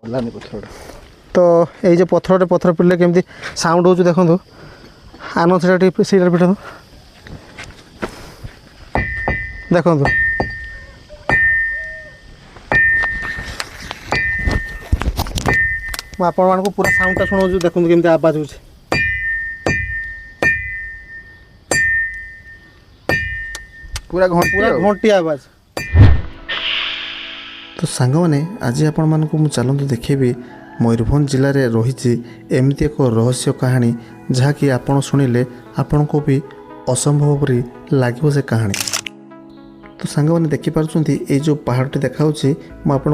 तो ये पथर पथर पिले केमती साउंड हो देखो आन सीटा पिटा देखो आपण मानक पूरा साउंडटा शुणु देखो केमती आवाज हो पूरा घंटी आवाज। तो सांग मैंने आज आपण मानक मु चलतु देखेबी मयूरभंज जिले में रही एमती एक रहस्य कहानी जहाँकि आपण शुणिले आपण को भी असंभव परी लगे से कहानी। तो सांग मैंने देखिपुंट ये जो पहाड़टी देखा मुझे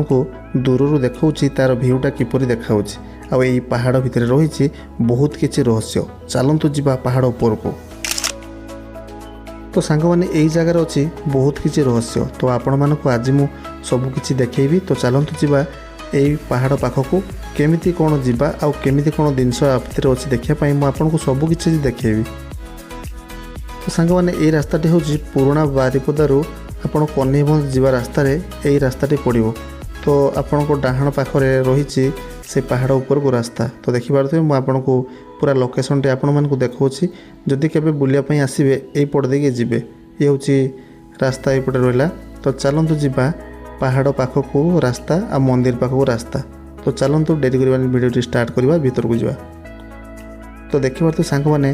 को दूर देखा तार भ्यूटा किपरि देखा आई पहाड़ भितर रही बहुत किसी रहस्य चलतु जा पहाड़ ऊपर को। तो सांग मैंने यही जगार अच्छी बहुत किसी रहस्य तो आपण मानक आज मु सबकि देखी तो चलतु जा यही पहाड़ पाखक केमिति कौन जीवा आउ केमिति कौन जिनस भितर अच्छी देखापी मुझे सबकि देखी। तो सांग मैंने यही रास्ताटी हूँ पुराणा बारिपदारू आपण कन्हैबंध जीवा रास्तार यही रास्ताटी पड़ो तो आपण को डाहाण पाखरे रही से पहाड़ ऊपर को रास्ता। तो देखिपे मुझे को पूरा लोकेशन टे आपण मानक देखा जदि केबे बुलिया आसबे यही पट देके जीवे ये हूँ रास्ता यपटे रहा। तो चलतु जा पहाड़ पाखक रास्ता आ मंदिर पाखक रास्ता। तो चलतु डेरी करवानी वीडियो स्टार्ट करवा भीतर को जा। तो देखिए सांग मैंने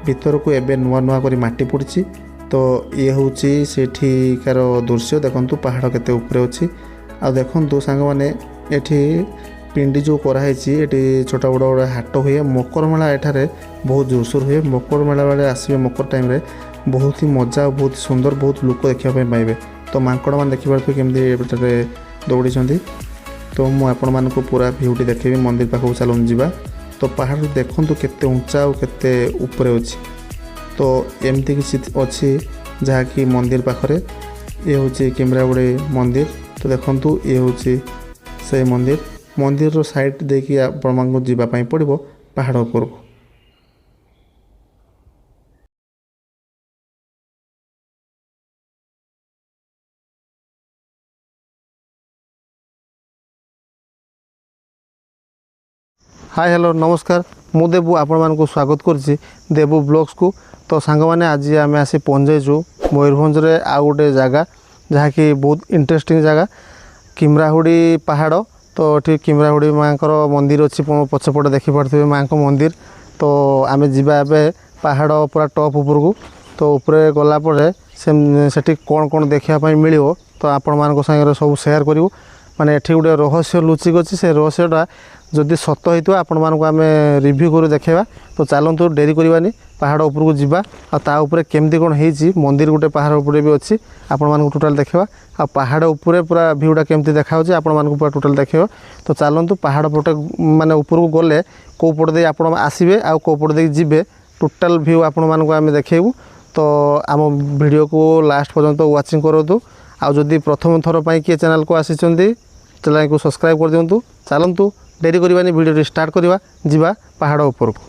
भीतर को एवं नुआ नुआ कर माटी पड़ी तो ये हूँ सेठिकार दृश्य देखु पहाड़ केते ऊपर अच्छी आ देखु सांग मैंने एठी पिंडी जो कराई ये छोटा बड़ बड़ हाट हुए मकर मेला एठारे बहुत जोरसोर हुए मकर मेला बेले आसवे मकर टाइम रे बहुत ही मजा बहुत सुंदर बहुत लोक देखापी पाइबे। तो मांकड़ मैंने देखिपे केमती दौड़ी तो मुझे पूरा भ्यूटी देखेबी मंदिर पाखक चलूँ जा। तो पहाड़ देखूँ केते उंचा और केते ऊपर अच्छी तो एमती किसी अच्छी जहाँकि मंदिर पाखरे ये हूँ केमराबुड़ी मंदिर। तो देखु ये हूँ से मंदिर मंदिर रो साइड देखिए आपण जावाई पड़ो पहाड़ ऊपर को। हाय हेलो नमस्कार मु देबू आपण मानक स्वागत करछि देबू ब्लॉग्स को। तो सांग मैंने आज आम आसी पहुँचु मयूरभंज रे आ गोटे जगह जहाँकि बहुत इंटरेस्टिंग जगह किमराहुड़ी पहाड़। तो ये किमराहुड़ी माँ मंदिर अच्छी पछपटे देखिपे माँ को मंदिर। तो आम जा पहाड़ पूरा टॉप ऊपर को तो ऊपर गलापर से कौन कौन देखापी मिल तो आपण मान सागर सब सेयार करूँ माने एठी गोटे रहस्य लुचिक अच्छी से रहस्यटा जदि सत होता आपण मानक आम रिव्यू करू देखा। तो चलतु डेरी करवानी पहाड़ ऊपर को जीवा आ ऊपर केमती कौन होती मंदिर गोटे पहाड़ ऊपर भी अच्छी आपण मानक टोटाल देखा आ पहाड़ ऊपर पूरा भ्यूटा केमती देखा आपण मानक पूरा टोटाल देखा। तो चलतु पहाड़ पटे माने ऊपर को गले कौ पट दे आपण आसबे आ कौ पट दे जीवे टोटाल भ्यू आपण मानक आम देखू। तो आम वीडियो को लास्ट पर्यंत वाचिंग करूँ आ जदि प्रथम थर पर किए चैनल को आसी चैनल को सब्सक्राइब कर दिंतु। चलतु डेरी करवानी वीडियो स्टार्ट करवा जीवा पहाड़ ऊपर को।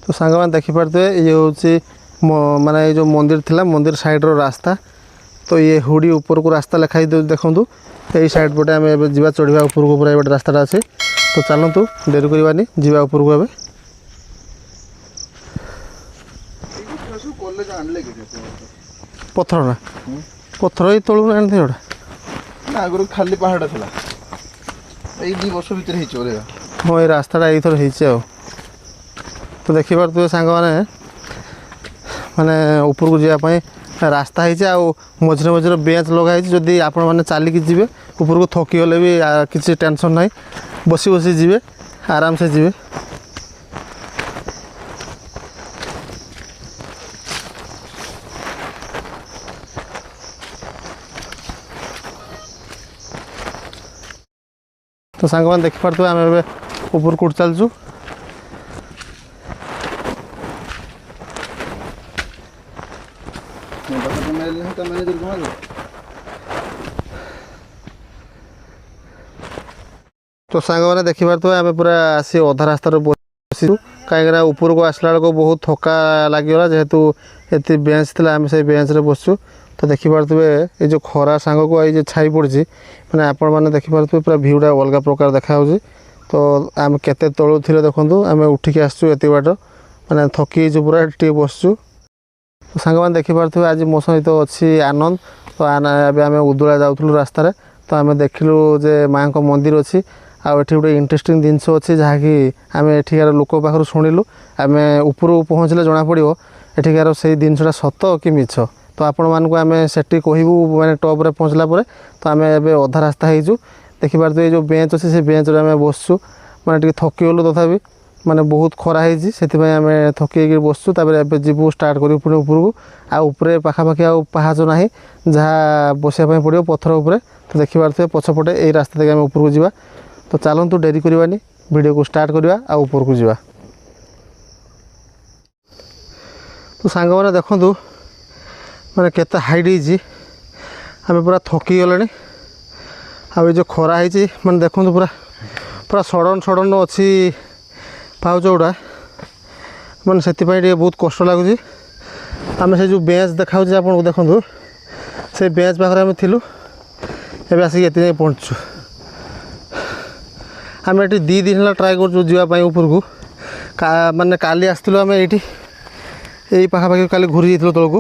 तो सांग मैंने देखिपे ये हूँ माने जो मंदिर थिला मंदिर साइड रो रास्ता। तो ये हुडी ऊपर को रास्ता लिखाई देखूँ यही साइड पटे आम जा चढ़ा ऊपर को पूरा ये रास्ता अच्छे। तो चलतु डेरी करवानी जीवा ऊपर को एवं पथर ना पथर ये तलू आनी जोड़ा आगुरी खाली पहाड़ था ये 2 वर्ष भर हाँ ये रास्ताटा यथर हो। तो देखिपे सांग मैंने माने ऊपर को जावाई रास्ता हो मझे मझे बेंच लगाई जदि आपण मैंने चलिकी जी ऊपर को थकी गले भी किसी टेंशन ना बसी बसी जी आराम से जी। तो सांग मैंने देखिपे आम ऊपर को चलचु तो सांग मैंने देखिपे आम पूरा आसी अधा रास्ता बसी कहीं ऊपर को आसला बेलू बहुत थका लगे जेहेतु ये बेंच थी आम से बेंच रे बसचु ତ ଦେଖିପାରୁଥିବେ ଏଇ ଯେଉଁ ଖରା ସାଙ୍ଗକୁ ଏଇ ଯେଉଁ ଛାଇ ପଡ଼ିଛି ମାନେ ଆପଣମାନେ ଦେଖିପାରୁଥିବେ ପୁରା ଭିୟୁଟା ଅଲଗା ପ୍ରକାର ଦେଖାହେଉଛି। ତ ଆମେ କେତେ ତଳୁ ଥିଲେ ଦେଖନ୍ତୁ, ଆମେ ଉଠିକି ଆସିଛୁ ଏତେ ବାଟ, ମାନେ ଥକି ହେଇଛୁ ପୁରା, ଟିକେ ବସିଛୁ। ତ ସାଙ୍ଗମାନେ ଦେଖିପାରୁଥିବେ ଆଜି ମୋ ସହିତ ଅଛି ଆନନ୍ଦ। ତ ଏବେ ଆମେ ଉଦଳା ଯାଉଥିଲୁ ରାସ୍ତାରେ, ତ ଆମେ ଦେଖିଲୁ ଯେ ମାଆଙ୍କ ମନ୍ଦିର ଅଛି, ଆଉ ଏଠି ଗୋଟେ ଇଣ୍ଟରେଷ୍ଟିଂ ଜିନିଷ ଅଛି ଯାହାକି ଆମେ ଏଠିକାର ଲୋକ ପାଖରୁ ଶୁଣିଲୁ। ଆମେ ଉପରକୁ ପହଞ୍ଚିଲେ ଜଣାପଡ଼ିବ ଏଠିକାର ସେଇ ଜିନିଷଟା ସତ କି ମିଛ। ତ ଆପଣମାନଙ୍କୁ ଆମେ ସେଠି କହିବୁ ମାନେ ଟପ୍ରେ ପହଞ୍ଚିଲା ପରେ। ତ ଆମେ ଏବେ ଅଧା ରାସ୍ତା ହେଇଛୁ, ଦେଖିପାରୁଥିବେ ଏଇ ଯେଉଁ ବେଞ୍ଚ ଅଛି ସେ ବେଞ୍ଚରେ ଆମେ ବସିଛୁ, ମାନେ ଟିକେ ଥକିଗଲୁ ତଥାପି, ମାନେ ବହୁତ ଖରା ହେଇଛି ସେଥିପାଇଁ ଆମେ ଥକି ହେଇକି ବସିଛୁ। ତାପରେ ଏବେ ଯିବୁ ଷ୍ଟାର୍ଟ କରିବୁ ପୁଣି ଉପରକୁ। ଆଉ ଉପରେ ପାଖାପାଖି ଆଉ ପାହାଚ ନାହିଁ, ଯାହା ବସିବା ପାଇଁ ପଡ଼ିବ ପଥର ଉପରେ। ତ ଦେଖିପାରୁଥିବେ ପଛପଟେ ଏଇ ରାସ୍ତା ଦେଇକି ଆମେ ଉପରକୁ ଯିବା। ତ ଚାଲନ୍ତୁ ଡେରି କରିବାନି, ଭିଡ଼ିଓକୁ ଷ୍ଟାର୍ଟ କରିବା ଆଉ ଉପରକୁ ଯିବା। ତ ସାଙ୍ଗମାନେ ଦେଖନ୍ତୁ ମାନେ କେତେ ହାଇଟ୍ ହେଇଛି, ଆମେ ପୁରା ଥକି ଗଲେଣି। ଆଉ ଏ ଯେଉଁ ଖରା ହେଇଛି ମାନେ ଦେଖନ୍ତୁ ପୁରା ପୁରା ସଡ଼ନ୍ ଅଛି ପାଉଛ ଗୁଡ଼ା, ମାନେ ସେଥିପାଇଁ ଟିକେ ବହୁତ କଷ୍ଟ ଲାଗୁଛି। ଆମେ ସେ ଯେଉଁ ବେଞ୍ଚ ଦେଖାଉଛି ଆପଣଙ୍କୁ ଦେଖନ୍ତୁ, ସେ ବେଞ୍ଚ ପାଖରେ ଆମେ ଥିଲୁ, ଏବେ ଆସିକି ଏତେ ଯାଏଁ ପହଞ୍ଚିଛୁ। ଆମେ ଏଠି 2 ଦିନ ହେଲା ଟ୍ରାଏ କରୁଛୁ ଯିବା ପାଇଁ ଉପରକୁ। ମାନେ କାଲି ଆସିଥିଲୁ ଆମେ ଏଇଠି, ଏଇ ପାଖାପାଖି କାଲି ଘୁରି ଯାଇଥିଲୁ ତଳକୁ।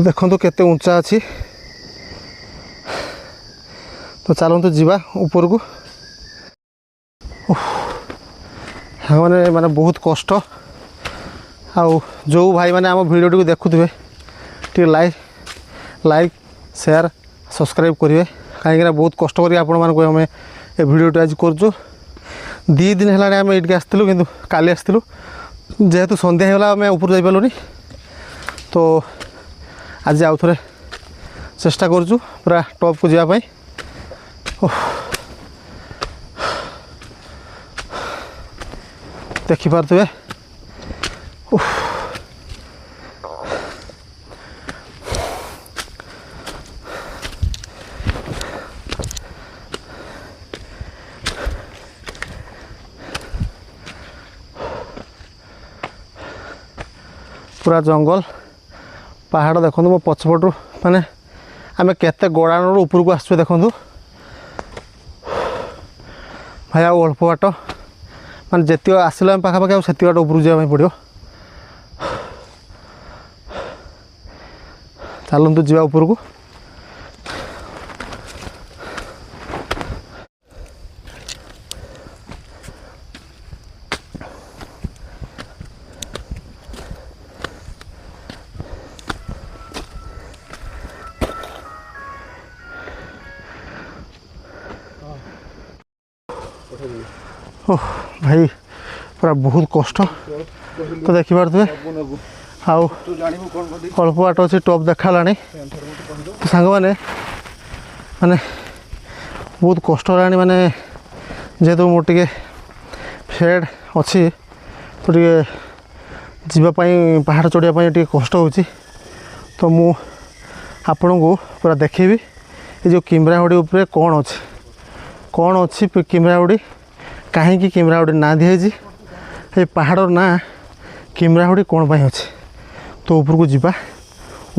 ଦେଖନ୍ତୁ କେତେ ଉଞ୍ଚା ଅଛି। ତ ଚାଲନ୍ତୁ ଯିବା ଉପରକୁ। ମାନେ ବହୁତ କଷ୍ଟ। ଆଉ ଯେଉଁ ଭାଇମାନେ ଆମ ଭିଡ଼ିଓଟିକୁ ଦେଖୁଥିବେ ଟିକେ ଲାଇକ୍ ସେୟାର ସବସ୍କ୍ରାଇବ୍ କରିବେ, କାହିଁକିନା ବହୁତ କଷ୍ଟ କରି ଆପଣମାନଙ୍କୁ ଆମେ ଏ ଭିଡ଼ିଓଟି ଆଜି କରୁଛୁ। 2 ଦିନ ହେଲାଣି ଆମେ ଏଇଠିକି ଆସିଥିଲୁ, କିନ୍ତୁ କାଲି ଆସିଥିଲୁ, ଯେହେତୁ ସନ୍ଧ୍ୟା ହେଇଗଲା ଆମେ ଉପରୁ ଯାଇପାରିଲୁନି। ତ ଆଜି ଆଉ ଥରେ ଚେଷ୍ଟା କରୁଛୁ ପୁରା ଟପ୍କୁ ଯିବା ପାଇଁ। ଦେଖିପାରୁଥିବେ ପୁରା ଜଙ୍ଗଲ ପାହାଡ଼। ଦେଖନ୍ତୁ ମୋ ପଛପଟରୁ ମାନେ ଆମେ କେତେ ଗଡ଼ାଣରୁ ଉପରକୁ ଆସୁଛୁ ଦେଖନ୍ତୁ ଭାଇ। ଆଉ ଅଳ୍ପ ବାଟ, ମାନେ ଯେତିକି ଆସିଲେ ଆମେ ପାଖାପାଖି ଆଉ ସେତିକି ବାଟ ଉପରକୁ ଯିବା ପାଇଁ ପଡ଼ିବ। ଚାଲନ୍ତୁ ଯିବା ଉପରକୁ। ଓହ ଭାଇ ପୁରା ବହୁତ କଷ୍ଟ। ତ ଦେଖିପାରୁଥିବେ ଆଉ ଅଳ୍ପ ବାଟ ଅଛି, ଟପ୍ ଦେଖାହେଲାଣି। ତ ସାଙ୍ଗମାନେ ମାନେ ବହୁତ କଷ୍ଟ ହେଲାଣି, ମାନେ ଯେହେତୁ ମୋର ଟିକେ ଫ୍ୟାଟ୍ ଅଛି ତ ଟିକେ ଯିବା ପାଇଁ ପାହାଡ଼ ଚଢ଼ିବା ପାଇଁ ଟିକେ କଷ୍ଟ ହେଉଛି। ତ ମୁଁ ଆପଣଙ୍କୁ ପୁରା ଦେଖେଇବି ଏ ଯେଉଁ କିମ୍ରାହୁଡ଼ି ଉପରେ କ'ଣ ଅଛି କିମ୍ରାହୁଡ଼ି, କାହିଁକି କିମ୍ରାହୁଡ଼ି ନାଁ ଦିଆହେଇଛି, ଏ ପାହାଡ଼ର ନାଁ କିମ୍ରାହୁଡ଼ି କ'ଣ ପାଇଁ ଅଛି। ତ ଉପରକୁ ଯିବା।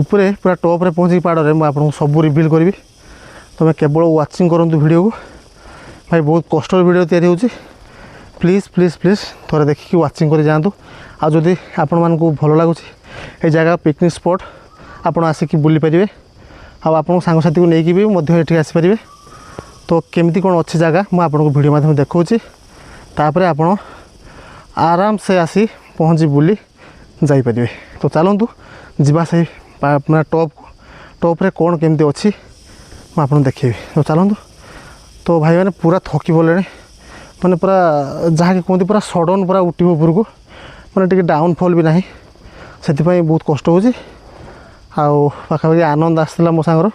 ଉପରେ ପୁରା ଟପ୍ରେ ପହଞ୍ଚିକି ପାହାଡ଼ରେ ମୁଁ ଆପଣଙ୍କୁ ସବୁ ରିଭିଲ୍ କରିବି। ତୁମେ କେବଳ ୱାଚିଂ କରନ୍ତୁ ଭିଡ଼ିଓକୁ। ଭାଇ ବହୁତ କଷ୍ଟର ଭିଡ଼ିଓ ତିଆରି ହେଉଛି। ପ୍ଲିଜ୍ ଥରେ ଦେଖିକି ୱାଚିଂ କରି ଯାଆନ୍ତୁ। ଆଉ ଯଦି ଆପଣମାନଙ୍କୁ ଭଲ ଲାଗୁଛି ଏ ଜାଗା ପିକନିକ୍ ସ୍ପଟ୍, ଆପଣ ଆସିକି ବୁଲିପାରିବେ। ଆଉ ଆପଣଙ୍କ ସାଙ୍ଗସାଥିକୁ ନେଇକି ବି ମଧ୍ୟ ଏଠିକି ଆସିପାରିବେ। ତ କେମିତି କ'ଣ ଅଛି ଜାଗା ମୁଁ ଆପଣଙ୍କୁ ଭିଡ଼ିଓ ମାଧ୍ୟମରେ ଦେଖାଉଛି, ତାପରେ ଆପଣ ଆରାମସେ ଆସି ପହଞ୍ଚି ବୁଲି ଯାଇପାରିବେ। ତ ଚାଲନ୍ତୁ ଯିବା ସେଇ ମାନେ ଟପ୍ରେ କ'ଣ କେମିତି ଅଛି ମୁଁ ଆପଣଙ୍କୁ ଦେଖେଇବି। ତ ଚାଲନ୍ତୁ। ତ ଭାଇମାନେ ପୁରା ଥକି ପଡ଼ିଲେଣି, ମାନେ ପୁରା ଯାହାକି କୁହନ୍ତି ପୁରା ସଡ଼ନ୍ ପୁରା ଉଠିବ ଉପରକୁ, ମାନେ ଟିକେ ଡାଉନଫଲ୍ ବି ନାହିଁ, ସେଥିପାଇଁ ବହୁତ କଷ୍ଟ ହେଉଛି। ଆଉ ପାଖାପାଖି ଆନନ୍ଦ ଆସିଥିଲା ମୋ ସାଙ୍ଗର,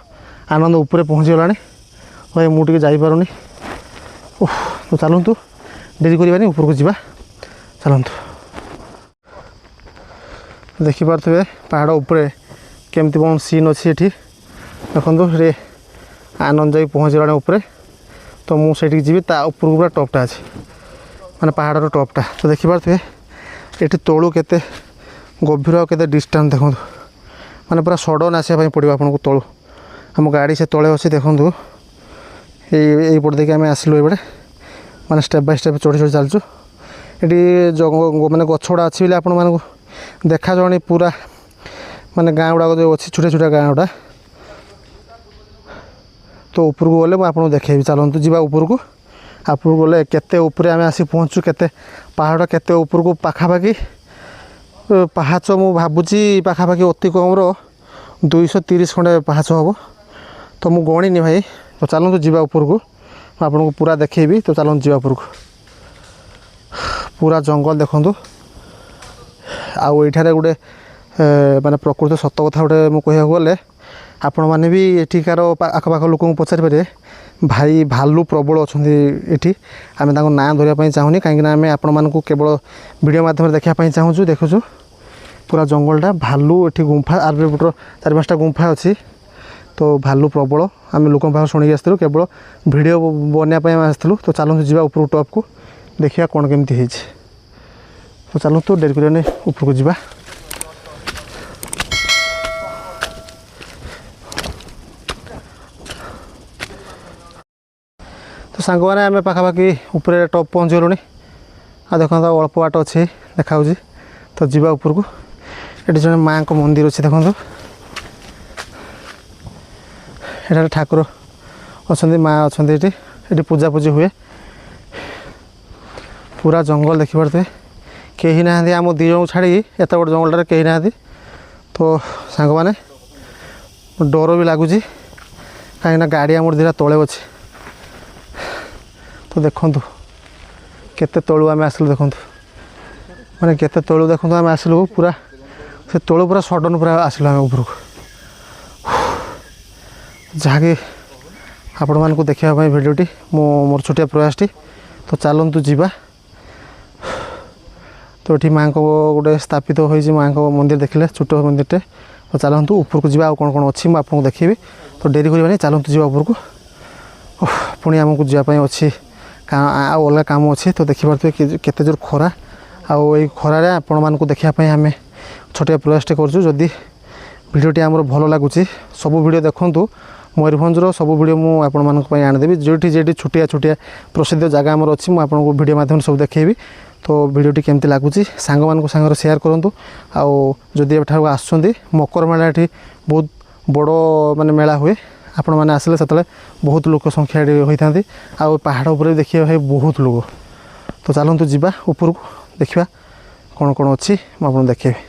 ଆନନ୍ଦ ଉପରେ ପହଞ୍ଚିଗଲାଣି। ଭାଇ ମୁଁ ଟିକେ ଯାଇପାରୁନି। ତ ଚାଲନ୍ତୁ ଡେରି କରିବାନି, ଉପରକୁ ଯିବା। ଚାଲନ୍ତୁ। ଦେଖିପାରୁଥିବେ ପାହାଡ଼ ଉପରେ କେମିତି କ'ଣ ସିନ୍ ଅଛି ଏଠି ଦେଖନ୍ତୁ। ରେ ଆନନ୍ଦ ଯାଇ ପହଞ୍ଚିଗଲାଣି ଉପରେ। ତ ମୁଁ ସେଇଠିକି ଯିବି, ତା ଉପରକୁ ପୁରା ଟପ୍ଟା ଅଛି, ମାନେ ପାହାଡ଼ର ଟପ୍ଟା। ତ ଦେଖିପାରୁଥିବେ ଏଠି ତଳୁ କେତେ ଗଭୀର ଆଉ କେତେ ଡିଷ୍ଟାନ୍ସ ଦେଖନ୍ତୁ, ମାନେ ପୁରା ସଡ଼ନ୍ ଆସିବା ପାଇଁ ପଡ଼ିବ ଆପଣଙ୍କୁ ତଳୁ। ଆମ ଗାଡ଼ି ସେ ତଳେ ଅଛି ଦେଖନ୍ତୁ। এইপଟ ଦେଇକି ଆମେ ଆସିଲୁ ଏପଟେ ମାନେ ଷ୍ଟେପ୍ ବାଇ ଷ୍ଟେପ୍ ଚଢ଼ି ଚଢ଼ି ଚାଲିଛୁ। ଏଠି ମାନେ ଗଛ ଗୁଡ଼ା ଅଛି ବୋଲି ଆପଣମାନଙ୍କୁ ଦେଖାଯାଉନି ପୁରା ମାନେ ଗାଁ ଗୁଡ଼ାକ ଯେଉଁ ଅଛି ଛୋଟିଆ ଛୋଟିଆ ଗାଁ ଗୁଡ଼ା। ତ ଉପରକୁ ଗଲେ ମୁଁ ଆପଣଙ୍କୁ ଦେଖେଇବି। ଚାଲନ୍ତୁ ଯିବା ଉପରକୁ। ଉପରକୁ ଗଲେ କେତେ ଉପରେ ଆମେ ଆସି ପହଞ୍ଚୁ, କେତେ ପାହାଡ଼ କେତେ ଉପରକୁ, ପାଖାପାଖି ପାହାଚ ମୁଁ ଭାବୁଛି ପାଖାପାଖି ଅତି କମ୍ର 230 ଖଣ୍ଡେ ପାହାଚ ହେବ। ତ ମୁଁ ଗଣିନି ଭାଇ। ତ ଚାଲନ୍ତୁ ଯିବା ଉପରକୁ, ମୁଁ ଆପଣଙ୍କୁ ପୁରା ଦେଖେଇବି। ତ ଚାଲନ୍ତୁ ଯିବା ଉପରକୁ। ପୁରା ଜଙ୍ଗଲ ଦେଖନ୍ତୁ। ଆଉ ଏଇଠାରେ ଗୋଟେ ମାନେ ପ୍ରକୃତ ସତ କଥା ଗୋଟେ ମୁଁ କହିବାକୁ ଗଲେ, ଆପଣମାନେ ବି ଏଠିକାର ଆଖପାଖ ଲୋକଙ୍କୁ ପଚାରିପାରିବେ ଭାଇ ଭାଲୁ ପ୍ରବଳ ଅଛନ୍ତି ଏଠି। ଆମେ ତାଙ୍କ ନାଁ ଧରିବା ପାଇଁ ଚାହୁଁନି, କାହିଁକିନା ଆମେ ଆପଣମାନଙ୍କୁ କେବଳ ଭିଡ଼ିଓ ମାଧ୍ୟମରେ ଦେଖିବା ପାଇଁ ଚାହୁଁଛୁ। ଦେଖୁଛୁ ପୁରା ଜଙ୍ଗଲଟା, ଭାଲୁ ଏଠି ଗୁମ୍ଫା 4-5ଟା ଗୁମ୍ଫା ଅଛି। ତ ଭାଲୁ ପ୍ରବଳ। ଆମେ ଲୋକଙ୍କ ପାଖରୁ ଶୁଣିକି ଆସିଥିଲୁ, କେବଳ ଭିଡ଼ିଓ ବନେଇବା ପାଇଁ ଆମେ ଆସିଥିଲୁ। ତ ଚାଲନ୍ତୁ ଯିବା ଉପରକୁ ଟପ୍କୁ, ଦେଖିବା କ'ଣ କେମିତି ହେଇଛି। ତ ଚାଲନ୍ତୁ ଡେରି କରିବାନି, ଉପରକୁ ଯିବା। ତ ସାଙ୍ଗମାନେ ଆମେ ପାଖାପାଖି ଉପରେ ଟପ୍ ପହଞ୍ଚିଗଲୁଣି। ଆଉ ଦେଖନ୍ତୁ ଅଳ୍ପ ବାଟ ଅଛି ଦେଖାହେଉଛି। ତ ଯିବା ଉପରକୁ। ଏଠି ଜଣେ ମାଆଙ୍କ ମନ୍ଦିର ଅଛି ଦେଖନ୍ତୁ। ଏଠାରେ ଠାକୁର ଅଛନ୍ତି, ମା ଅଛନ୍ତି ଏଠି। ଏଠି ପୂଜାପୂଜି ହୁଏ। ପୁରା ଜଙ୍ଗଲ ଦେଖିପାରୁଥିବେ, କେହି ନାହାନ୍ତି। ଆମ ଦୁଇ ଜଣଙ୍କୁ ଛାଡ଼ିକି ଏତେ ବଡ଼ ଜଙ୍ଗଲଟାରେ କେହି ନାହାନ୍ତି। ତ ସାଙ୍ଗମାନେ ଡର ବି ଲାଗୁଛି, କାହିଁକିନା ଗାଡ଼ି ଆମର ଦୁଇଟା ତଳେ ଅଛି। ତ ଦେଖନ୍ତୁ କେତେ ତଳୁ ଆମେ ଆସିଲୁ, ଦେଖନ୍ତୁ ମାନେ କେତେ ତଳୁ ଦେଖନ୍ତୁ ଆମେ ଆସିଲୁ। ପୁରା ସେ ତଳୁ ପୁରା ସଡ଼ନ୍ ପୁରା ଆସିଲୁ ଆମେ ଉପରକୁ, ଯାହାକି ଆପଣମାନଙ୍କୁ ଦେଖିବା ପାଇଁ ଭିଡ଼ିଓଟି ମୋର ଛୋଟିଆ ପ୍ରୟାସଟି। ତ ଚାଲନ୍ତୁ ଯିବା। ତ ଏଠି ମାଆଙ୍କ ଗୋଟେ ସ୍ଥାପିତ ହୋଇଛି, ମାଆଙ୍କ ମନ୍ଦିର ଦେଖିଲେ, ଛୋଟ ମନ୍ଦିରଟେ। ତ ଚାଲନ୍ତୁ ଉପରକୁ ଯିବା। ଆଉ କ'ଣ କ'ଣ ଅଛି ମୁଁ ଆପଣଙ୍କୁ ଦେଖେଇବି। ତ ଡେରି କରିବାନି, ଚାଲନ୍ତୁ ଯିବା ଉପରକୁ। ପୁଣି ଆମକୁ ଯିବା ପାଇଁ ଅଛି, ଆଉ ଅଲଗା କାମ ଅଛି। ତ ଦେଖିପାରୁଥିବେ କେତେ ଜୋର ଖରା। ଆଉ ଏଇ ଖରାରେ ଆପଣମାନଙ୍କୁ ଦେଖିବା ପାଇଁ ଆମେ ଛୋଟିଆ ପ୍ରୟାସଟେ କରୁଛୁ। ଯଦି ଭିଡ଼ିଓଟି ଆମର ଭଲ ଲାଗୁଛି, ସବୁ ଭିଡ଼ିଓ ଦେଖନ୍ତୁ। ମୟୂରଭଞ୍ଜର ସବୁ ଭିଡ଼ିଓ ମୁଁ ଆପଣମାନଙ୍କ ପାଇଁ ଆଣିଦେବି। ଯେଉଁଠି ଛୋଟିଆ ଛୋଟିଆ ପ୍ରସିଦ୍ଧ ଜାଗା ଆମର ଅଛି, ମୁଁ ଆପଣଙ୍କୁ ଭିଡ଼ିଓ ମାଧ୍ୟମରେ ସବୁ ଦେଖେଇବି। ତ ଭିଡ଼ିଓଟି କେମିତି ଲାଗୁଛି ସାଙ୍ଗମାନଙ୍କ ସାଙ୍ଗରେ ସେୟାର କରନ୍ତୁ। ଆଉ ଯଦି ଏଠାକୁ ଆସୁଛନ୍ତି, ମକର ମେଳା ଏଠି ବହୁତ ବଡ଼ ମାନେ ମେଳା ହୁଏ। ଆପଣମାନେ ଆସିଲେ ସେତେବେଳେ ବହୁତ ଲୋକ ସଂଖ୍ୟା ଏଠି ହୋଇଥାନ୍ତି। ଆଉ ପାହାଡ଼ ଉପରେ ଦେଖିବା ଭାଇ ବହୁତ ଲୋକ। ତ ଚାଲନ୍ତୁ ଯିବା ଉପରକୁ, ଦେଖିବା କ'ଣ କ'ଣ ଅଛି ମୁଁ ଆପଣଙ୍କୁ ଦେଖେଇବି।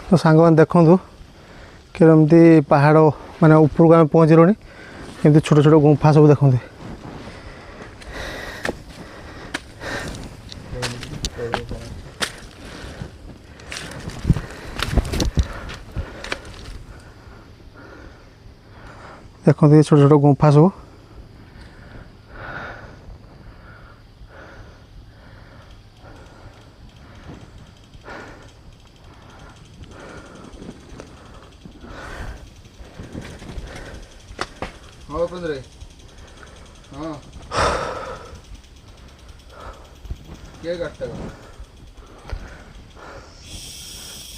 ତ ସାଙ୍ଗମାନେ ଦେଖନ୍ତୁ କେମିତି ପାହାଡ଼ ମାନେ ଉପରକୁ ଆମେ ପହଞ୍ଚିଲୁଣି। ଏମିତି ଛୋଟ ଛୋଟ ଗୁମ୍ଫା ସବୁ ଦେଖନ୍ତୁ। ଦେଖନ୍ତୁ ଏ ଛୋଟ ଛୋଟ ଗୁମ୍ଫା ସବୁ। ହଁ ପନ୍ଦରେ ହଁ କିଏ ଗାଡ଼ିଟା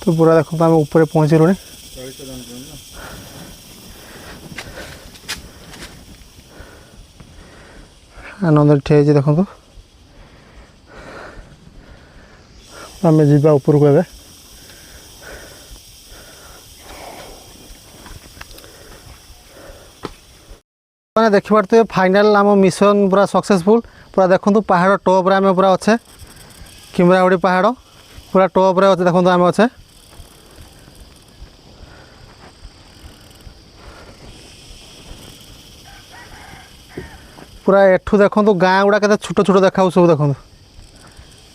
ତ ପୁରା ଦେଖନ୍ତୁ ଆମେ ଉପରେ ପହଞ୍ଚିଲୁଣି। ଆନନ୍ଦରେ ଠିଆ ହେଇଛି ଦେଖନ୍ତୁ। ଆମେ ଯିବା ଉପରକୁ ଏବେ। ମାନେ ଦେଖିପାରୁଥିବେ ଫାଇନାଲ୍ ଆମ ମିଶନ ପୁରା ସକ୍ସେସଫୁଲ୍। ପୁରା ଦେଖନ୍ତୁ ପାହାଡ଼ ଟପ୍ରେ ଆମେ ପୁରା ଅଛେ। କିମ୍ରାଗୁଡ଼ି ପାହାଡ଼ ପୁରା ଟପ୍ରେ ଅଛେ, ଦେଖନ୍ତୁ ଆମେ ଅଛେ। ପୁରା ଏଠୁ ଦେଖନ୍ତୁ ଗାଁ ଗୁଡ଼ା କେତେ ଛୋଟ ଛୋଟ ଦେଖାଉଛି ସବୁ ଦେଖନ୍ତୁ।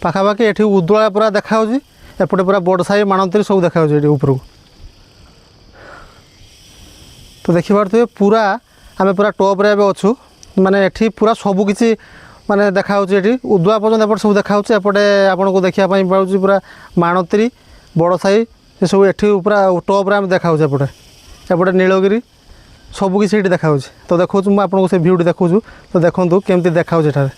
ପାଖାପାଖି ଏଠି ଉଦଳା ପୁରା ଦେଖାହେଉଛି, ଏପଟେ ପୁରା ବଡ଼ସାହି ମାଣତ୍ରୀ ସବୁ ଦେଖାଉଛି ଏଠି ଉପରକୁ। ତ ଦେଖିପାରୁଥିବେ ପୁରା ଆମେ ପୁରା ଟପ୍ରେ ଏବେ ଅଛୁ। ମାନେ ଏଠି ପୁରା ସବୁକିଛି ମାନେ ଦେଖାହେଉଛି। ଏଠି ଉଦଳା ପର୍ଯ୍ୟନ୍ତ ଏପଟେ ସବୁ ଦେଖାହେଉଛି। ଏପଟେ ଆପଣଙ୍କୁ ଦେଖିବା ପାଇଁ ପାଉଛି ପୁରା ମାଣତ୍ରୀ ବଡ଼ସାହି ଏସବୁ ଏଠି ପୁରା ଟପ୍ରେ ଆମେ ଦେଖାହେଉଛି। ଏପଟେ ନୀଳଗିରି ସବୁକିଛି ଏଠି ଦେଖାହେଉଛି। ତ ଦେଖାଉଛି ମୁଁ ଆପଣଙ୍କୁ ସେ ଭିୟୁଟି ଦେଖାଉଛୁ। ତ ଦେଖନ୍ତୁ କେମିତି ଦେଖାହେଉଛି ଏଠାରେ।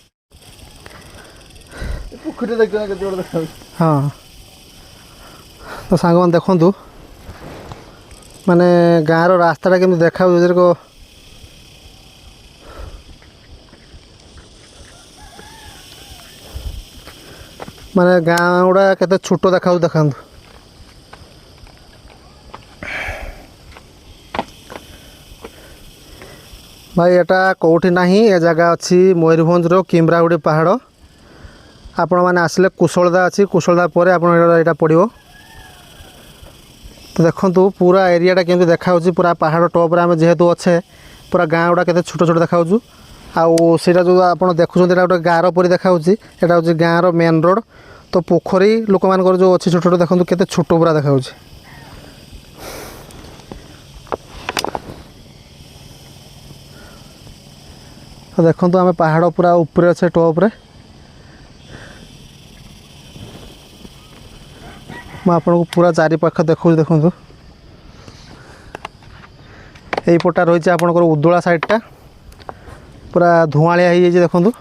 ପୋଖରୀଟା ଦେଖିବା କେତେ ବଡ଼ ଦେଖାଯାଉଛି। ହଁ तो सांग मैंने देखु माने गाँव रास्ता केमती देखा माने गाँ गुड़ा केते छोट देखा देखा भाई एटा कौटी नहीं ए जगह अच्छी मयूरभंज किम्रागुड़ी पहाड़ आपण मैंने आसिले कुशलदा अच्छी कुशलदा पर यहाँ पड़ो तो देखो पूरा एरियाटा केमती देखा पूरा पहाड़ टॉप रे आम जेहेतु अच्छे पूरा गाँ गुड़ा केते छोट छोट देखा आईटा जो आप देखुं गोटे गार पर देखा यहाँ हूँ गाँव मेन रोड तो पोखरी लोक मान जो अच्छी छोट छोट देखो केते छोट पूरा देखा तो देखो आम पहाड़ पूरा ऊपर अच्छे टॉप रे मैं आपको पूरा चारिपाख देखो देखो यही पटा रही है आपंकर उदुला साइडटा पूरा धुआलिया हो देखो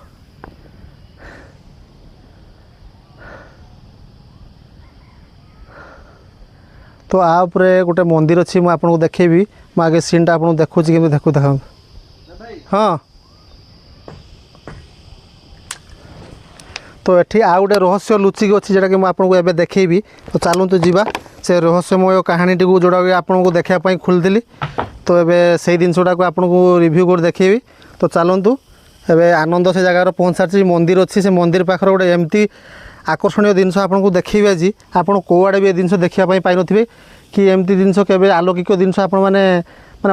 तो आपरे गोटे मंदिर अच्छी मुझे आपको देखेबी मैं आगे सीनटा आपको देखुँ कि देखू देखा हाँ तो ये आउ गोटे रहस्य लुचिक अच्छी जोटा कि मुझे एवं देखेबी तो चलतु जीवा से रहस्यमय कहानीटी को जोटा कि आपको देखापी खोलती तो ये से जिनसा को आपको रिव्यू कर देखेबी तो चलतु एवं आनंद से जगार पहुँच सारी मंदिर अच्छी से मंदिर पाखर गोटे एमती आकर्षणीय जिनस आपको देखेबी आज आप कौआड़े भी ये जिनस देखापी पाई थे कि एमती जिनस के आलोकिक जिनस आप मैंने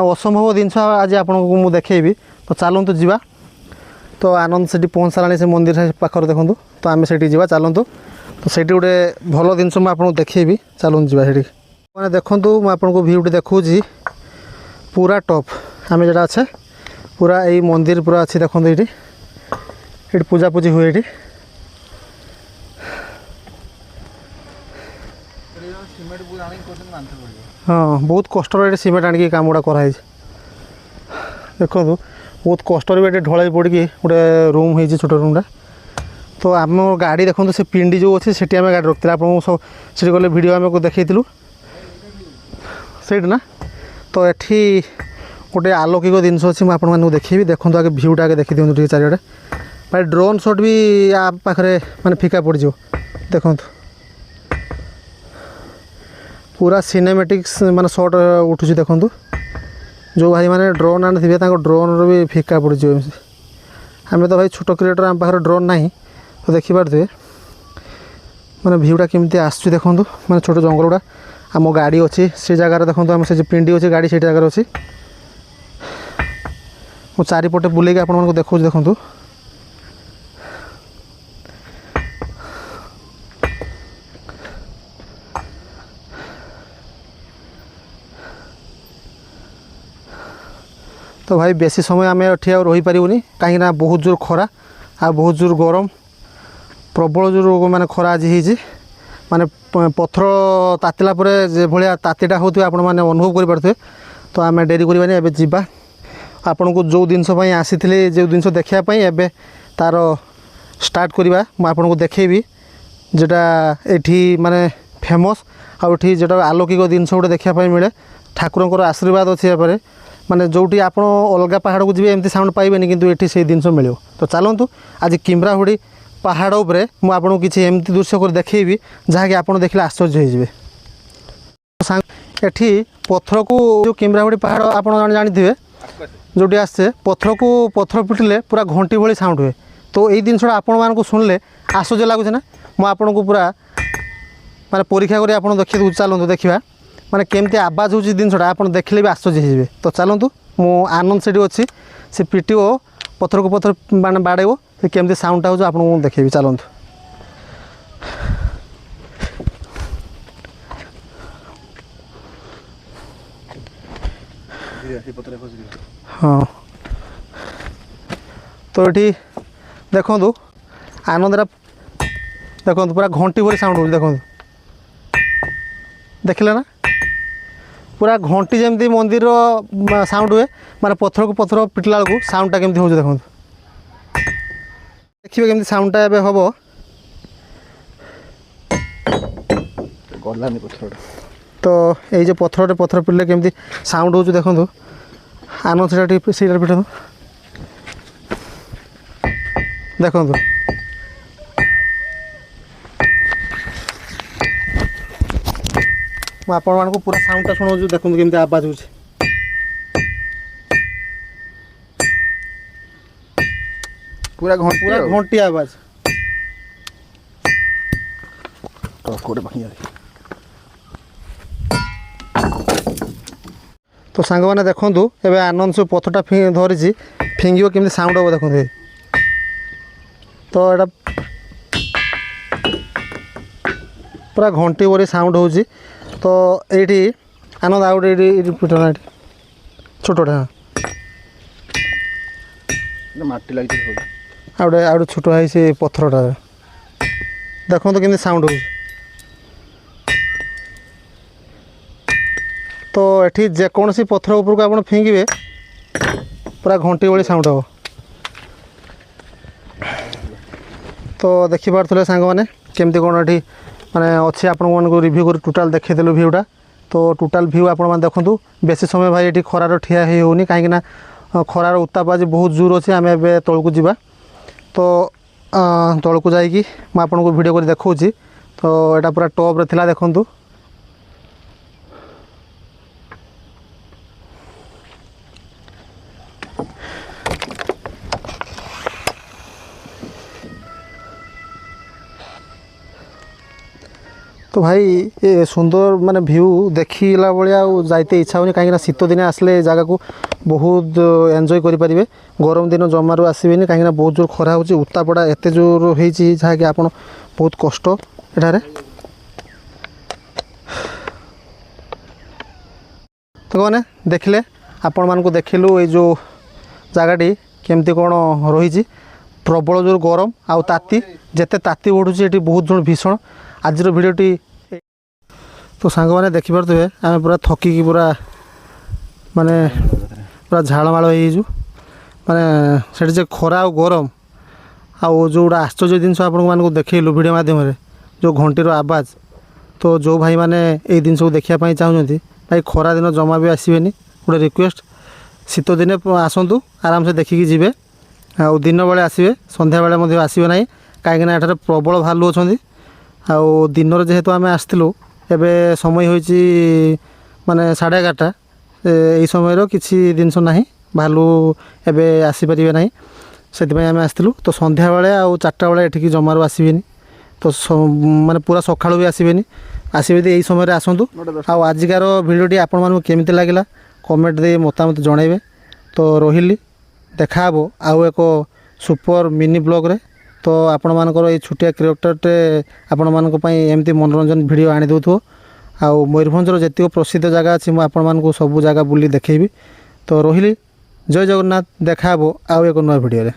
असंभव जिनस आज आपको मुझे देखेबी तो चलतु जीवा तो आनंद से पहुँच सारा से मंदिर पाखर देखूँ तो आम से जा चलतु तो से गोटे भल जिनस मुझे आपको देखेबी चलतु जा मैंने देखूँ मुझे आपको भ्यूटी देखी पूरा टॉप आम जोटा अच्छे पूरा यही मंदिर पूरा अच्छी देखो ये पूजा पूजी हुए ये हाँ बहुत कष्ट सीमेंट आनिक काम गुड़ा कराई देखो बहुत कष्ट ये ढल पड़ी गोटे रूम हो छोट रूमटा तो आम गाड़ी देखो से पिंडी जो अच्छे से गाड़ी रखते आप सब गले भिड आम देखू से ना तो ये गोटे आलोकिक जिनस अच्छी मुझे देखेबी देखो आगे भ्यूटा आगे देखी दिखाँ चारिड़े भाई ड्रोन शॉट भी आप पाखे माने फिका पड़ देखो पूरा सिनेमेटिक्स माने शॉट उठू देखो जो भाई माने ड्रोन आने थे ड्रोन भी फिका पड़ आम तो भाई छोट क्रिएटर आम पाखे ड्रोन ना तो देखिपे मैंने भ्यूटा केमती आसू देखो मैंने छोट जंगल गुड़ा आम गाड़ी अच्छी से जगार देखो आम से पिंडी अच्छी गाड़ी से जगार अच्छी मु चारिपटे बुलेक आपको देखो देखो तो भाई बेसी समय आम एठी रही पारूनी कहीं बहुत जोर खरा आ बहुत जोर गरम प्रबल जोर माने खरा आज हो माने पथर तातिला जे भाया तातीटा होते आप अनुभव करें तो आम डेरी करवानी एवं जीवा आपन को जो जिनस आसी जो जिनस देखापी एवं तार स्टार्ट करवा मुझे देखेबी जोटा ये माने फेमस आठी जो आलोकिक जिनस गोटे देखापी मिले ठाकुर आशीर्वाद अच्छे पर माने जोटी आप अलग पहाड़ को जी एमती साउंड पाइबेनि किंतु एठी से जिनस मिले तो चलतु आज किम्राहुड़ी पहाड़ उपरे मु आपको किसी एमती दृश्य कर देखेबी जहाँकि आप देखले आश्चर्य हो एठी पत्थर को जो किम्राहुड़ी पहाड़ आप जानी जोटी आसचे पत्थर को पत्थर पिटिले पूरा घंटी भली साउंड हुए तो यही जिनसा आपण मानक शुणिले आश्चर्य लगुच ना मुझे को पूरा माने परीक्षा कर आप देखिए चलतु देखा माने केमती आवाज हो जिनसा आप देखले भी आश्चर्य हो तो चलतु मु आनंद से अच्छी से पिटिओ पत्थर को पत्थर माने बाड़ेब से केमती साउंडटा हो आपको देखेबी चलतु हाँ तो ये देखु आनंदरा देखो पूरा घंटी भरी साउंड हो देखो देखले ना पूरा घंटी जमी मंदिर साउंड हुए माने पत्थर को पत्थर पिटला बेलू साउंडटा केमती हो देखो देखिए केमती साउंडटा हम ଗଲାନି ପଥରଟା। ତ ଏଇ ଯେ ପଥର ପିଟିଲେ କେମିତି ସାଉଣ୍ଡ ହେଉଛି ଦେଖନ୍ତୁ। ଆନନ୍ଦ ସେଇଟା ଟିକେ ସେଇଟା ପିଟନ୍ତୁ ଦେଖନ୍ତୁ। ମୁଁ ଆପଣମାନଙ୍କୁ ପୁରା ସାଉଣ୍ଡଟା ଶୁଣାଉଛି ଦେଖନ୍ତୁ କେମିତି ଆବାଜ ହେଉଛି। ପୁରା ପୁରା ଘଣ୍ଟି ଆବାଜ। କୋଉଟେ ଭାଙ୍ଗିଆ ତ ସାଙ୍ଗମାନେ ଦେଖନ୍ତୁ ଏବେ ଆନନ୍ଦ ସବୁ ପଥରଟା ଧରିଛି, ଫିଙ୍ଗିବ କେମିତି ସାଉଣ୍ଡ ହେବ ଦେଖନ୍ତୁ। ତ ଏଇଟା ପୁରା ଘଣ୍ଟି ପରି ସାଉଣ୍ଡ ହେଉଛି। ତ ଏଇଠି ଆନନ୍ଦ ଆଉ ଗୋଟେ ଏଇଠି ପିଟନା ଏଇଠି ଛୋଟଟା ମାଟି ଲାଗିଛି। ଆଉ ଗୋଟେ ଛୋଟ ହେଇ ସେ ପଥରଟା ଦେଖନ୍ତୁ କେମିତି ସାଉଣ୍ଡ ହେଉଛି। ତ ଏଠି ଯେକୌଣସି ପଥର ଉପରକୁ ଆପଣ ଫିଙ୍ଗିବେ ପୁରା ଘଣ୍ଟି ଭଳି ସାଉଣ୍ଡ ହେବ। ତ ଦେଖିପାରୁଥିଲେ ସାଙ୍ଗମାନେ କେମିତି କ'ଣ ଏଠି ମାନେ ଅଛି, ଆପଣମାନଙ୍କୁ ରିଭ୍ୟୁ କରି ଟୋଟାଲ୍ ଦେଖେଇଦେଲୁ ଭିୟୁଟା। ତ ଟୋଟାଲ୍ ଭିୟୁ ଆପଣମାନେ ଦେଖନ୍ତୁ। ବେଶୀ ସମୟ ଭାଇ ଏଠି ଖରାର ଠିଆ ହେଇ ହେଉନି, କାହିଁକିନା ଖରାର ଉତ୍ତାପ ଆଜି ବହୁତ ଜୋର ଅଛି। ଆମେ ଏବେ ତଳକୁ ଯିବା। ତ ତଳକୁ ଯାଇକି ମୁଁ ଆପଣଙ୍କୁ ଭିଡ଼ିଓ କରି ଦେଖାଉଛି। ତ ଏଇଟା ପୁରା ଟପ୍ରେ ଥିଲା ଦେଖନ୍ତୁ। তো ভাই ଏ ସୁନ୍ଦର ମାନେ ଭିୟୁ ଦେଖିଲା ଭଳିଆ ଆଉ ଯାଇତେ ଇଚ୍ଛା ହେଉନି, କାହିଁକିନା ଶୀତ ଦିନେ ଆସିଲେ ଏ ଜାଗାକୁ ବହୁତ ଏନ୍ଜୟ କରିପାରିବେ। ଗରମ ଦିନ ଜମାରୁ ଆସିବେନି, କାହିଁକିନା ବହୁତ ଜୋର ଖରା ହେଉଛି। ଉତ୍ତାପଟା ଏତେ ଜୋର ହେଇଛି ଯାହାକି ଆପଣ ବହୁତ କଷ୍ଟ ଏଠାରେ। ତ ମାନେ ଦେଖିଲେ ଆପଣମାନଙ୍କୁ ଦେଖିଲୁ ଏଇ ଯେଉଁ ଜାଗାଟି କେମିତି କ'ଣ ରହିଛି। ପ୍ରବଳ ଜୋର ଗରମ ଆଉ ତାତି, ଯେତେ ତାତି ବଢ଼ୁଛି ଏଠି ବହୁତ ଜୋର ଭୀଷଣ। ଆଜିର ଭିଡ଼ିଓଟି ତ ସାଙ୍ଗମାନେ ଦେଖିପାରୁଥିବେ ଆମେ ପୁରା ଥକିକି ପୁରା ମାନେ ପୁରା ଝାଳମାଳ ହେଇଯାଇଛୁ। ମାନେ ସେଠି ଯେ ଖରା ଆଉ ଗରମ ଆଉ ଯେଉଁଟା ଆଶ୍ଚର୍ଯ୍ୟ ଜିନିଷ ଆପଣମାନଙ୍କୁ ଦେଖେଇଲୁ ଭିଡ଼ିଓ ମାଧ୍ୟମରେ, ଯେଉଁ ଘଣ୍ଟିର ଆବାଜ। ତ ଯେଉଁ ଭାଇମାନେ ଏଇ ଜିନିଷକୁ ଦେଖିବା ପାଇଁ ଚାହୁଁଛନ୍ତି, ଭାଇ ଖରାଦିନ ଜମା ବି ଆସିବେନି। ଗୋଟେ ରିକ୍ୱେଷ୍ଟ, ଶୀତ ଦିନେ ଆସନ୍ତୁ ଆରାମସେ ଦେଖିକି ଯିବେ। ଆଉ ଦିନ ବେଳେ ଆସିବେ, ସନ୍ଧ୍ୟାବେଳେ ମଧ୍ୟ ଆସିବେ ନାହିଁ, କାହିଁକିନା ଏଠାରେ ପ୍ରବଳ ଭାଲୁ ଅଛନ୍ତି। ଆଉ ଦିନରେ ଯେହେତୁ ଆମେ ଆସିଥିଲୁ, ଏବେ ସମୟ ହୋଇଛି ମାନେ 11:30। ଏଇ ସମୟର କିଛି ଜିନିଷ ନାହିଁ, ଭାଲୁ ଏବେ ଆସିପାରିବେ ନାହିଁ, ସେଥିପାଇଁ ଆମେ ଆସିଥିଲୁ। ତ ସନ୍ଧ୍ୟାବେଳେ ଆଉ 4ଟା ବେଳେ ଏଠିକି ଜମାରୁ ଆସିବେନି। ତ ମାନେ ପୁରା ସକାଳୁ ବି ଆସିବେନି, ଆସିବେ ଯଦି ଏଇ ସମୟରେ ଆସନ୍ତୁ। ଆଉ ଆଜିକାର ଭିଡ଼ିଓଟି ଆପଣମାନଙ୍କୁ କେମିତି ଲାଗିଲା କମେଣ୍ଟ ଦେଇ ମତାମତ ଜଣାଇବେ। ତ ରହିଲି, ଦେଖାହେବ ଆଉ ଏକ ସୁପର ମିନି ବ୍ଲଗ୍ରେ। ତ ଆପଣମାନଙ୍କର ଏଇ ଛୋଟିଆ କ୍ରିଏଟର୍ଟେ ଆପଣମାନଙ୍କ ପାଇଁ ଏମିତି ମନୋରଞ୍ଜନ ଭିଡ଼ିଓ ଆଣି ଦେଉଥିବ। ଆଉ ମୟୂରଭଞ୍ଜର ଯେତିକ ପ୍ରସିଦ୍ଧ ଜାଗା ଅଛି ମୁଁ ଆପଣମାନଙ୍କୁ ସବୁ ଜାଗା ବୁଲି ଦେଖେଇବି। ତ ରହିଲି, ଜୟ ଜଗନ୍ନାଥ। ଦେଖାହେବ ଆଉ ଏକ ନୂଆ ଭିଡ଼ିଓରେ।